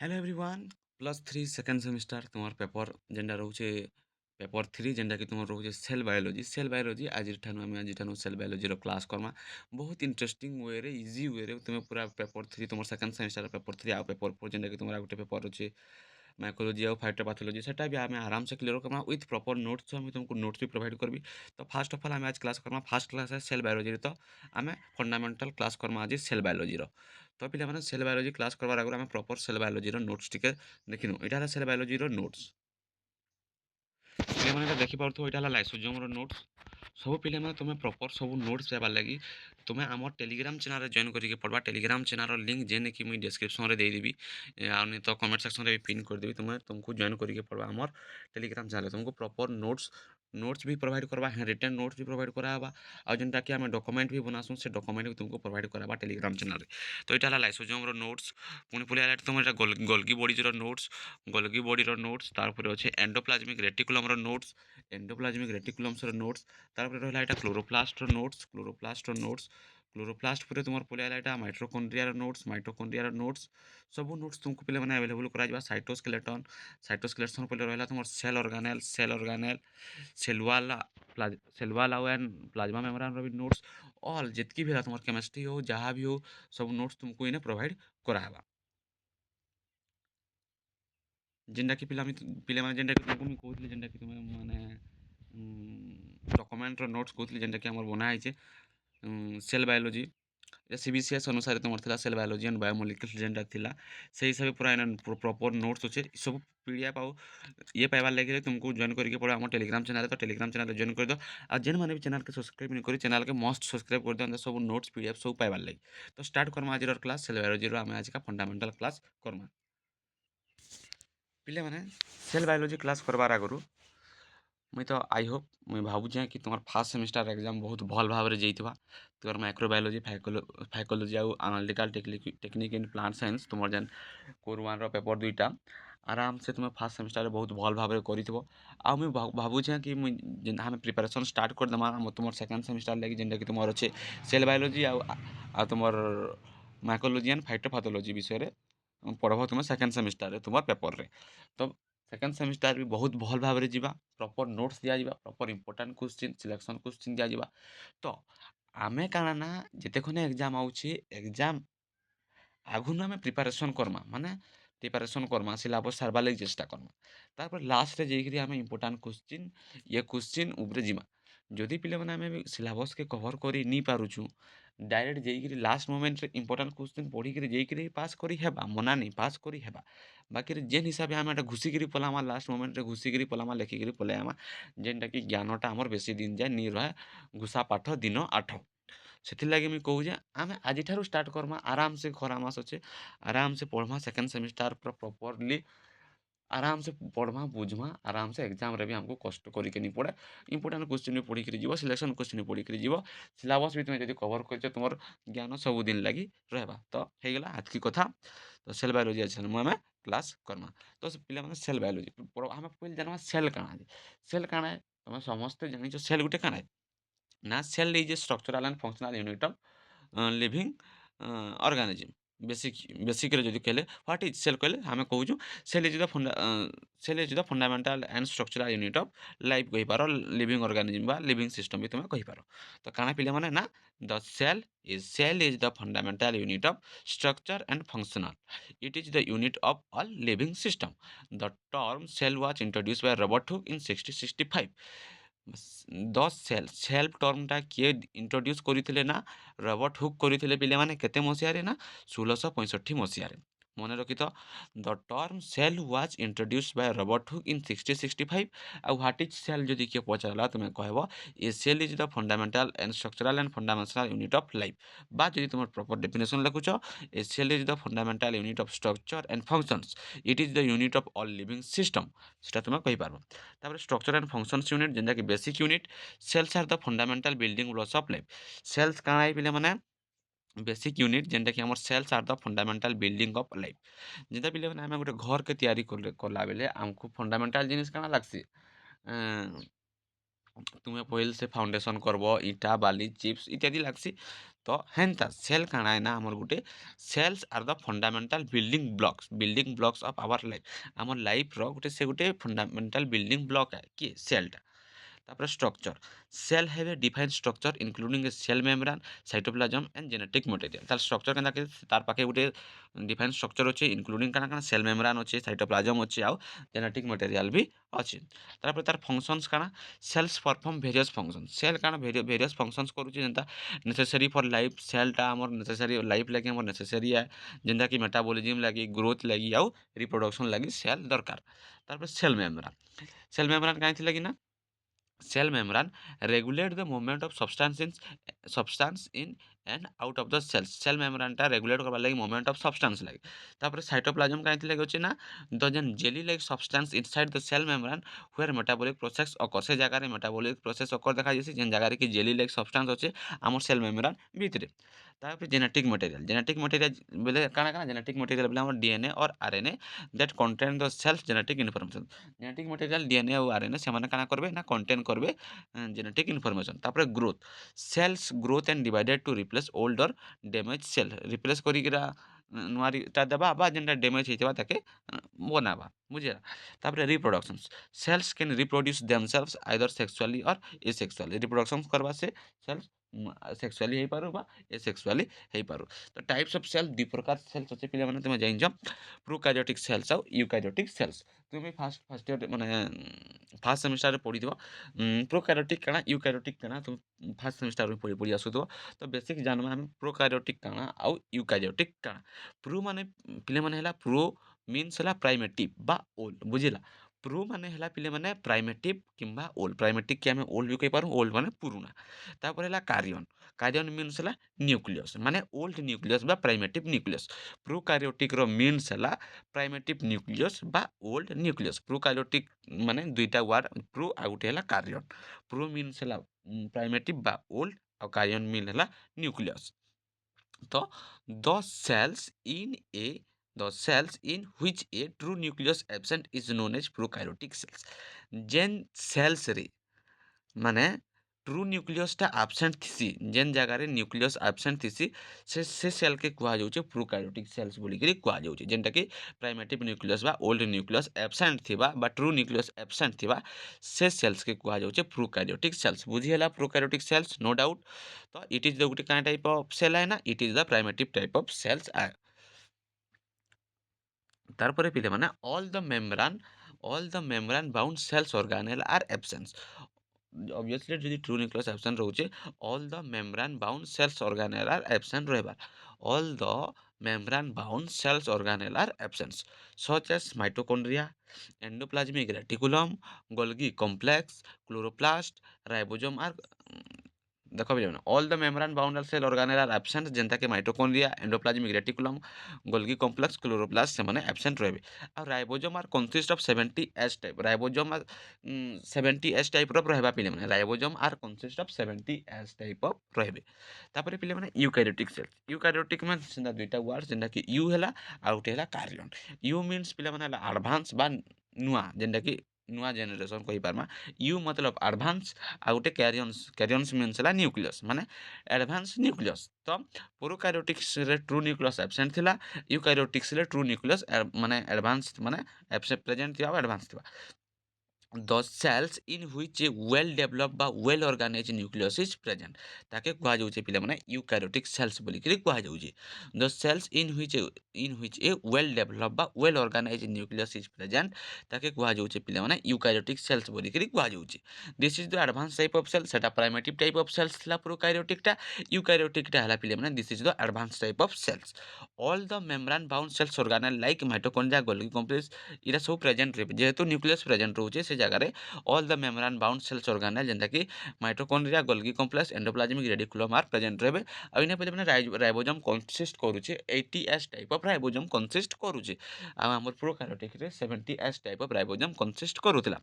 Hello everyone +3 second semester तुम paper जेनटा रोचे paper 3 जेनटा कि तुम रोचे सेल बायोलॉजी आज सेल बायोलॉजी क्लास करमा बहुत इंटरेस्टिंग वे रे इजी वे रे तुम पूरा पेपर 3 तुम सेकेंड सेमिस्टर पेपर 3 आ पेपर 4 जेनटा कि तुम गोटे पेपर अच्छे माइकोलॉजी और फाइटोपैथोलॉजी सेटा भी आम आराम से clear Karma with proper notes हम तुमको नोट्स भी प्रोवाइड करबी। तो फास्ट ऑफ ऑल आम आज क्लास करमा फास्ट क्लास है सेल बायोलॉजी तो आम फंडामेंटल क्लास करमा आज सेल बायोलॉजी तो पे सेल बायोलॉजी क्लास करवार आगे आम प्रॉपर सेल बायोलॉजी नोट्स टिके देखिनु यहाँ सेल बायोलॉजी नोट्स पे देखिपे यहाँ लाइसोजोम नोट्स सब पे तुम प्रॉपर सब नोट्स पाइबार लगी तुम आम टेलीग्राम चैनल जॉइन करके पढ़वा टेलीग्राम चैनल लिंक जेने कि मुझे डिस्क्रिप्शन में देदेवी नहीं तो कमेंट सेक्शन में भी पिन करदेवी तुमको जॉइन करके पढ़वा आम टेलीग्राम चैनल तुमको प्रॉपर नोट्स नोट्स भी प्रोवाइड करवा रिटर्न नोट्स भी प्रोवाइड करावा आ जेनटा कि आम डॉक्यूमेंट भी बनासुँ से डॉक्यूमेंट भी तुमको प्रोवाइड करावा टेलीग्राम चैनल तो यहाँ लाइसोजोम नोट्स पुणी पुलिया तुम Golgi bodies notes Golgi body notes तार अच्छे endoplasmic reticulum notes endoplasmic reticulums notes तार रहा है क्लोरोप्लास्ट नोट्स क्लोरोप्लास्ट पर तुम पलिया यहाँ माइट्रोकॉन्ड्रिया नोट्स सब नोट्स तुमको पे अवेलेबल करा साइटोस्केलेटन पे रहा तुम सेल ऑर्गेनेल सेलुआला सेलुआला एंड प्लाज्मा मेम्ब्रेन भी नोट्स ऑल जितकी भी तुम केमिस्ट्री हो जहाँ भी हो सब नोट्स तुमको इन्हें प्रोवाइड करावा जेनटा कि पे जेनटा कि तुमको मुझे कहती जेनटा कि तुम मैंने डॉक्यूमेंट नोट्स कहती जेनटा कि बनाई सेल बायोलॉजी सीबीसीएस अनुसार तुम सेल बायोलॉजी एंड बायोमोलिक्यूल्स जेनटा थिला से हिसाब से पूरा प्रॉपर नोट्स अच्छे सब पीडीएफ आउ ये पाइबार लगे तुमको जॉइन करके पड़ो आम टेलीग्राम चैनल तो टेलीग्राम चैनल जॉइन कर दो आ जेन मैंने भी चैनल के सब्सक्राइब नहीं करी चैनल के मस्ट सब्सक्राइब कर दिया सब नोट्स पीडीएफ सब पाइबार लगे तो स्टार्ट करमा आज क्लास सेल बायोलॉजी आम आज का फंडामेंटल क्लास करमा पे मैंने सेल बायोलॉजी क्लास करवार आगु मुई तो आई होप मुई भावुचे कि तुम फास्ट सेमिस्टर एग्जाम बहुत भल भाव में जाइए तुम माइक्रोबायोलॉजी फाइकोलॉजी आउ analytical technique in plant science तुम जेन कोर वन पेपर दुईटा आराम से तुम फास्ट सेमिस्टर बहुत भल भाव में कर भावुचे कि मुझे आम प्रिपेरेसन स्टार्ट करदेमा तुम सेकेंड सेमिस्टर लगे जेनटा कि तुम अच्छे सेल बायोलॉजी आ तुम माइकोलॉजी एंड फाइटोपैथोलॉजी विषय पढ़ब तुम सेकेंड सेमिस्टर तुम पेपर रे तो सेकेंड सेमिस्टर भी बहुत भल भाव में जावा प्रॉपर नोट्स दिया proper important question selection question दिया तो आमे काना ना जिते खने एग्जाम आउछि एग्जाम आगुन आम प्रिपारेसन करमा माने प्रिपारेसन करमा सिलेबस सारबार लगे चेष्टा करमा तापर लास्ट रे जाइकरी आम इंपोर्टेंट क्वेश्चन ये क्वेश्चन उपरे जिमा जदि पे मैंने आम सिलेबस के कवर कर नहीं पारुछु डायरेक्ट जाइकरी लास्ट मोमेंट रे इंपोर्टेंट क्वेश्चन पढ़ी जाइकरी पास करी हेबा मना नहीं पास करी हेबा बाकी जेन हिसाब से आम घुसिकी पलामा लास्ट मोमेंट रे घुसिकी पलामा लेखिकी पलामा जेनटा कि ज्ञानटा आमर बेसी दिन जाए नहीं रहे घुसा पाठ दिन आठ ସେଥିଲାଗି ମୁଇଁ କହୁଛେ ଆମେ ଆଜିଠାରୁ ଷ୍ଟାର୍ଟ କର୍ମା ଆରାମସେ ଖରା ମାସ ଅଛେ ଆରାମସେ ପଢ଼୍ମା ସେକେଣ୍ଡ ସେମିଷ୍ଟାର ପୁରା ପ୍ରପରଲି ଆରାମସେ ପଢ଼୍ମା ବୁଝ୍ମା ଆରାମସେ ଏକ୍ଜାମ୍ରେ ବି ଆମକୁ କଷ୍ଟ କରିକେ ନି ପଡ଼େ ଇମ୍ପୋର୍ଟାଣ୍ଟ କ୍ୱେଶ୍ଚିନ୍ ବି ପଢ଼ିକିରି ଯିବ ସିଲେକ୍ସନ୍ କ୍ୱେଶ୍ଚିନ୍ ବି ପଢ଼ିକିରି ଯିବ ସିଲାବସ୍ ବି ତୁମେ ଯଦି କଭର୍ କରିଛ ତୁମର ଜ୍ଞାନ ସବୁଦିନ ଲାଗି ରହିବା ତ ହେଇଗଲା ଆଜକି କଥା ତ ସେଲ୍ ବାୟୋଲୋଜି ଅଛି ମୁଁ ଆମେ କ୍ଲାସ୍ କର୍ମା ତ ସେ ପିଲାମାନେ ସେଲ୍ ବାୟୋଲୋଜି ଆମେ ପहिले ଜାଣ୍ମା ସେଲ୍ କାଣା ସେଲ୍ କାଣା ତମେ ସମସ୍ତେ ଜାଣିଛ ସେଲ୍ ଗୋଟେ କାଣା ना cell is a structural and functional unit of living organism basically जदि कहले व्हाट इज सेल कहले आम कहूँ cell is the fundamental and structural unit of life कही पार लिविंग ऑर्गेनिज्म बा लिविंग सिस्टम भी तुम्हें कही पार तो काना पिले माने ना the cell is the fundamental unit of structure and functional it is the unit of all living system the term cell was introduce by Robert Hooke in 1665 the cell टर्मटा किए इंट्रोड्यूस करते ना रॉबर्ट हुक करते पे मैंने केते मसीह ना 1665 मसीह मन रखी तो the term cell was introduce by Robert Hooke in 1665 आ व्हाट इज सेल जदि किए पचारा तुम्हें कहब a cell is the fundamental and structural and fundamental unit of life बा जदि तुम प्रॉपर डेफिनेशन लिखुच a cell is the fundamental unit of structure and functions it is the unit of all living system सेटा तुम्हें कहि पारबो तापर structure and functions unit जेनटा कि basic unit cells are the fundamental building blocks of life cells काଣା पिले माने बेसिक यूनिट जेनटा कि हमर cells are the fundamental building of life जेनटा पिले माने हम गोटे घर के तैयारी करला बेले हमको फंडामेंटल जिनिस काଣା लागसी ତୁମେ ପହିଲ୍ ସେ ଫାଉଣ୍ଡେସନ୍ କର୍ବ, ଇଟା ବାଲି ଚିପ୍ସ ଇତ୍ୟାଦି ଲାଗ୍ସି। ତ ହେନ୍ତା ସେଲ୍ କାଣା ଏ ନା ଆମର୍ ଗୁଟେ cells are the fundamental building blocks of our life. ଆମର୍ ଲାଇଫ୍ର ଗୁଟେ ସେ ଗୁଟେ ଫଣ୍ଡାମେଣ୍ଟାଲ୍ ବିଲ୍ଡିଂ ବ୍ଲକ୍ ଏ କିଏ ସେଲ୍ଟା। ତାପରେ structure, cell have a define structure including a cell membrane, cytoplasm and genetic material. ତାର୍ ଷ୍ଟ୍ରକ୍ଚର୍ କେନ୍ତା କି ତାର୍ ପାଖେ ଗୁଟେ ଡିଫାଇନ୍ ଷ୍ଟ୍ରକ୍ଚର୍ ଅଛେ ଇନକ୍ଲୁଡ଼ିଂ କାଣା କାଣା ସେଲ୍ ମେମ୍ବ୍ରେନ୍ ଅଛେ, ସାଇଟୋପ୍ଲାଜମ୍ ଅଛେ ଆଉ ଜେନେଟିକ୍ ମେଟେରିଆଲ୍ ବି ଅଛେ। ତାପରେ ତାର୍ ଫଙ୍କସନ୍ସ କାଣା, cells perform various function. Cell କାଣା ଭେରିୟସ୍ ଫଙ୍କସନ୍ସ କରୁଛେ ଯେନ୍ତା ନେସେସରୀ ଫର୍ ଲାଇଫ୍। ସେଲ୍ଟା ଆମର୍ ନେସେସରୀ ଲାଇଫ୍ ଲାଗି ଆମର୍ ନେସେସରୀ ଏ, ଯେନ୍ତାକି ମେଟାବଲିଜିମ୍ ଲାଗି, ଗ୍ରୋଥ୍ ଲାଗି ଆଉ ରିପ୍ରଡକ୍ସନ୍ ଲାଗି ସେଲ୍ ଦରକାର। ତାପରେ ସେଲ୍ ମେମ୍ବ୍ରେନ୍ କାଇଁ ଥିଲା କି ନା cell membrane regulate the movement of substance in and out of the cells। cell membrane टा regulate करबार लागि movement of substance लागि। तापर साइटोप्लाज्म काइथि लागि अछि ना द जेन jelly like substance inside the cell membrane where metabolic process occur। से जगह रे metabolic process occur देखा जैसे जेन जगह रे कि जेली लाइक substance अछि हमर cell membrane भितरे। तापर जेनेटिक मटेरियल बेले काना काना जेनेटिक मटेरियल बेले हमर डीएनए और RNA that contain the cells genetic information. Genetic material DNA और आरएनए से माने काना करबे ना कंटेन करबे जेनेटिक इन्फॉर्मेशन। तापर growth, cells growth and divided to replace old और डैमेज सेल। रिप्लेस करिकरा नुआरीटा देबा बा जेनटा डैमेज ହେଇଥିବା ତାକେ ବନାବା ବୁଝିଲା। ତାପରେ reproductions, cells can reproduce themselves either sexually और एसेक्सुअली। रिप्रोडक्शन करबा से सेल्स सेक्सुअली ହେଇ ପାରୁ ବା एसेक्सुअली ହେଇ ପାରୁ। ତ टाइप्स ऑफ सेल ଦୁଇ ପ୍ରକାର ସେଲ୍ସ ଅଛି ପିଲାମାନେ ତମେ ଜାଣିଛ, ପ୍ରୋକାରିଓଟିକ୍ ସେଲ୍ସ ଆଉ ୟୁକାରିଓଟିକ୍ ସେଲ୍ସ। ତୁମେ ଫାର୍ଷ୍ଟ ଇୟର ମାନେ ଫାର୍ଷ୍ଟ ସେମିଷ୍ଟାରରେ ପଢ଼ିଥିବ ପ୍ରୋକାରିଓଟିକ୍ କାଣା ୟୁକାରିଓଟିକ୍ କାଣା ତୁମେ ଫାର୍ଷ୍ଟ ସେମିଷ୍ଟାରରେ ପଢ଼ି ପଢ଼ି ଆସୁଥିବ। ତ ବେସିକ୍ ଜାଣିବା ଆମେ ପ୍ରୋକାରିଓଟିକ୍ କାଣା ଆଉ ୟୁକାରିଓଟିକ୍ କାଣା। ପ୍ରୋ ମାନେ ପିଲାମାନେ ହେଲା ପ୍ରୋ ମିନ୍ସ ହେଲା ପ୍ରାଇମେଟିଭ୍ ବା ଓଲ୍ଡ ବୁଝିଲା। ପ୍ରୋ ମାନେ ହେଲା ପିଲାମାନେ ପ୍ରାଇମେଟିଭ୍ କିମ୍ବା ଓଲ୍ଡ। ପ୍ରାଇମେଟିଭ୍ କି ଆମେ ଓଲ୍ଡ ବି କହିପାରୁ, ଓଲ୍ଡ ମାନେ ପୁରୁଣା। ତାପରେ ହେଲା କାରିଅନ୍ ମିନ୍ସ ହେଲା ନ୍ୟୁକ୍ଲିୟସ୍ ମାନେ ଓଲ୍ଡ ନ୍ୟୁକ୍ଲିୟସ୍ ବା ପ୍ରାଇମେଟିଭ୍ ନ୍ୟୁକ୍ଲିୟସ୍। ପ୍ରୋକାରିଓଟିକ୍ର ମିନ୍ସ ହେଲା ପ୍ରାଇମେଟିଭ୍ ନ୍ୟୁକ୍ଲିୟସ୍ ବା ଓଲ୍ଡ ନ୍ୟୁକ୍ଲିୟସ୍। ପ୍ରୋକାରିଓଟିକ୍ ମାନେ ଦୁଇଟା ୱାର୍ଡ ପ୍ରୋ ଆଉ ଗୋଟେ ହେଲା କାରିଅନ୍। ପ୍ରୋ ମିନ୍ସ ହେଲା ପ୍ରାଇମେଟିଭ୍ ବା ଓଲ୍ଡ ଆଉ କାରିଅନ୍ ମିନ୍ ହେଲା ନ୍ୟୁକ୍ଲିୟସ୍। ତ the cells in a the cells in which a true nucleus absent is known as prokaryotic cells। Gen sales रे माने ट्रू न्यूक्लियसटा आबसेंट थिसी, जेन जगह रे न्यूक्लियस आबसेंट थिसी से सेल के कुहा जाउचे प्रोकार्योटिक सेल्स बोली करी कुहा जाउचे। जेनटा कि प्राइमेटिव न्यूक्लियस बा ओल्ड न्यूक्लियस एब्सेंट थिबा बा ट्रू न्यूक्लियस एब्सेंट थिबा से सेल्स के कुहा जाउचे प्रोकार्योटिक सेल्स। बुझी होला प्रोकार्योटिक सेल्स नो डाउट। तो इट इज द गुटे काना टाइप ऑफ सेल है ना, it is the primitive type of cells आए। तारपरे पिले माने all the membrane bound cells organelle are absent। obviously যদি true nucleus absent রହୁছে all the membrane bound cells organelle are absent ରହିবার। all the membrane bound cells organelle are absent such as mitochondria, endoplasmic reticulum, Golgi complex, chloroplast, ribosome are देखो भी all the membrane bound cell organelle are absent जेनता के mitochondria, endoplasmic reticulum, Golgi complex, chloroplast से माने absent रहबे। और ribosome are consist of 70 S type. Ribosome are 70 S type रो रहबा पिले माने ribosome are consist of 70 S type of रहबे। तापर पिले माने यूकैरियोटिक सेल, यूकैरियोटिक में सेंदा दुईटा वर्ड जेनता कि यू हैला आ उटे हैला कार्योन। यू मींस पिले माने हैला एडवांस बा नुआ जेनता कि नुआ जेनेरेशन कहि पारमा। यू मतलब एडवांस आ गोटे क्यारियंस मीन्स है न्यूक्लियस माने एडवांस न्यूक्लियस। तो प्रोकार्योटिक्स रे ट्रू न्यूक्लियस एब्सेंट थिला, यूकैरियोटिक्स रे ट्रू न्यूक्लियस माने एडवांस माने एब्सेंट प्रेजेंट थिबा एडवांस थिबा। the cells in which a well developed বা well organized nucleus is present ତାକେ କୁହାଯାଉଛି ପିଲାମାନେ eukaryotic cells ବୋଲିକିରି କୁହାଯାଉଛି। the cells in which a well developed বা well organized nucleus is present ତାକେ କୁହାଯାଉଛି ପିଲାମାନେ eukaryotic cells ବୋଲିକିରି କୁହାଯାଉଛି। this is the advanced type of cell, ସେଟା primitive type of cells ଥିଲା prokaryotic ଟା, eukaryotic ଟା ହେଲା ପିଲାମାନେ this is the advanced type of cells। all the membrane bound cells organelle like mitochondria, Golgi complex इरा सब present रहे जेहेतु nucleus present रोचे से जगह रे all the membrane bound cells organelle जेंता कि mitochondria, Golgi complex, endoplasmic reticulum are present रहे। आ इने पहिले माने राइबोसोम कंसिस्ट करूचे 80 S type of ribosome consist करूचे। आ हमर प्रोकार्योटिक रे 70 S type of ribosome consist करूतिला।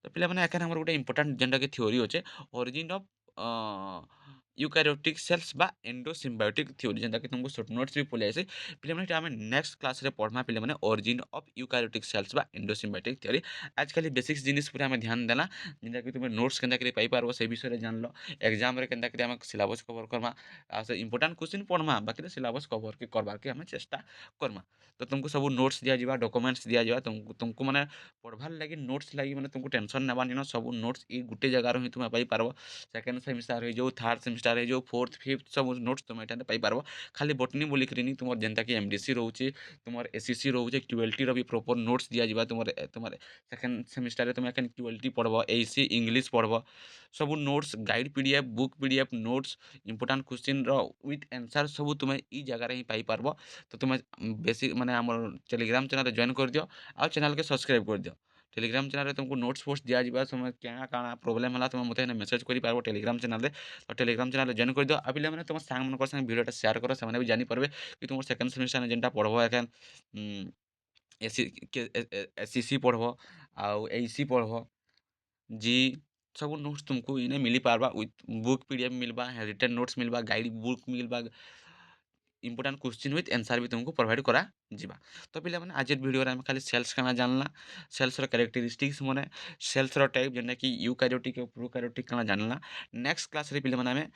तो पिला माने एखन हमर गोटे इंपोर्टेंट जेंटा कि थ्योरी होचे ओरिजिन ऑफ यूकारियोटिक सेल्स बा एंडोसिम्बायोटिक थ्योरी जेनता कि तुमको शॉर्ट नोट्स भी पलै आसे पिले माने आमे नेक्स्ट क्लास रे पढ़मा पिले माने ओरिजिन ऑफ यूकारियोटिक सेल्स बा एंडोसिम्बायोटिक थ्योरी आजकल बेसिक्स जिनिस पूरा आमे ध्यान देला जेनता कि तुमे नोट्स केनता करी पाई पारबो से विषय रे जानलो एग्जाम रे केनता करी आमे सिलेबस कवर करमा आ से इंपोर्टेंट क्वेश्चन पढ़मा बाकी सिलेबस कवर के करबार के आमे चेष्टा करमा तो तुमको सब नोट्स दिया जिबा डॉक्यूमेंट्स दिया जिबा तुमको माने पढ़वार लगी नोट्स लगी माने तुमको टेंशन नेबा निनो सब नोट्स ई गुटे जगह रो ही तुमे पाई पारबो सेकंड सेमिस्टर हो जो थर्ड सेमिस्टर हो जो फोर्थ फिफ्थ सब नोट्स तुम एठाने पाई पारबो खाली बॉटनी बोलिकरी नहीं तुम जेनता कि एमडीसी रोचे तुम एसीसी रोचे क्यूएलटी रो भी प्रॉपर नोट्स दिया जिबा तुम सेकंड सेमिस्टर रे तुम एखन क्यूएलटी पढ़बो एसी इंग्लिश पढ़बो सब notes guide PDF book PDF notes important question रो विथ आंसर सब तुम ई जगह रे ही पाई पारबो तो तुम बेसिक माने हमर टेलीग्राम चैनल जॉइन कर दियो आ चैनल के सब्सक्राइब कर दियो टेलीग्राम चैनल तुमको नोट्स फोट्स दिया जाए तुम क्या काଣା प्रोब्लेम है तुम मत मेसेज कर पार टेलीग्राम चैनल तो टेलीग्राम चैनल जॉइन कर दियो अभी मैंने तुम सांग मन संगे वीडियोटा शेयर करो से भी जानीपारे कि तुम सेकेंड सेमिस्टर जेनटा पढ़ब एखन एसी एससीसी पढ़ब आउ एसी पढ़ब जी सब नोट्स तुमको इने मिली पारबा विथ बुक पीडीएफ मिलबा रिटन नोट्स मिलबा गाइड बुक मिलबा इंपोर्टेंट क्वेश्चन विथ आंसर भी तुमको प्रोवाइड करा जिबा तो पिला माने आज वीडियो रे हम खाली सेल्स काना जानला सेल्स रो कैरेक्टरिस्टिक्स माने सेल्स रो टाइप जेना कि यूकारियोटिक और प्रोकारियोटिक काना जानला नेक्स्ट क्लास रे पिला माने हमें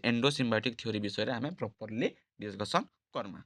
एंडोसिम्बायोटिक थ्योरी विषय रे हमें प्रॉपर्ली डिस्कशन करमा।